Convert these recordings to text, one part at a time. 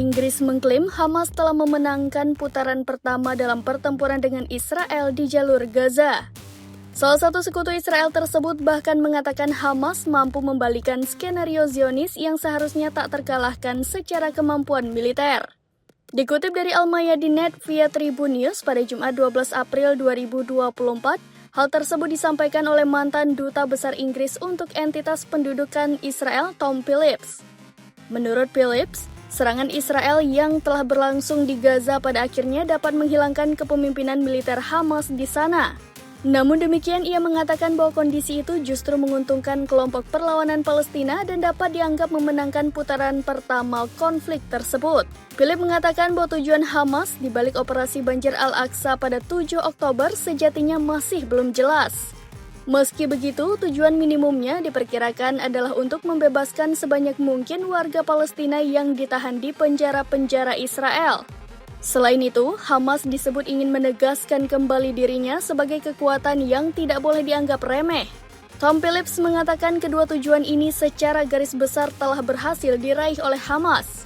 Inggris mengklaim Hamas telah memenangkan putaran pertama dalam pertempuran dengan Israel di jalur Gaza. Salah satu sekutu Israel tersebut bahkan mengatakan Hamas mampu membalikan skenario Zionis yang seharusnya tak terkalahkan secara kemampuan militer. Dikutip dari Al-Mayadin.net via Tribun News pada Jumat 12 April 2024, hal tersebut disampaikan oleh mantan Duta Besar Inggris untuk entitas pendudukan Israel, Tom Phillips. Menurut Phillips, serangan Israel yang telah berlangsung di Gaza pada akhirnya dapat menghilangkan kepemimpinan militer Hamas di sana. Namun demikian, ia mengatakan bahwa kondisi itu justru menguntungkan kelompok perlawanan Palestina dan dapat dianggap memenangkan putaran pertama konflik tersebut. Phillips mengatakan bahwa tujuan Hamas di balik operasi Banjir Al-Aqsa pada 7 Oktober sejatinya masih belum jelas. Meski begitu, tujuan minimumnya diperkirakan adalah untuk membebaskan sebanyak mungkin warga Palestina yang ditahan di penjara-penjara Israel. Selain itu, Hamas disebut ingin menegaskan kembali dirinya sebagai kekuatan yang tidak boleh dianggap remeh. Tom Phillips mengatakan kedua tujuan ini secara garis besar telah berhasil diraih oleh Hamas.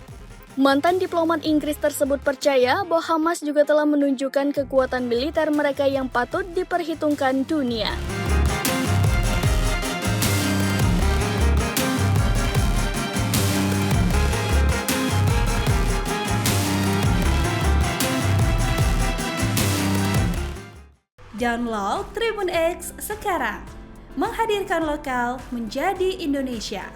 Mantan diplomat Inggris tersebut percaya bahwa Hamas juga telah menunjukkan kekuatan militer mereka yang patut diperhitungkan dunia. Download Tribun X sekarang, menghadirkan lokal menjadi Indonesia.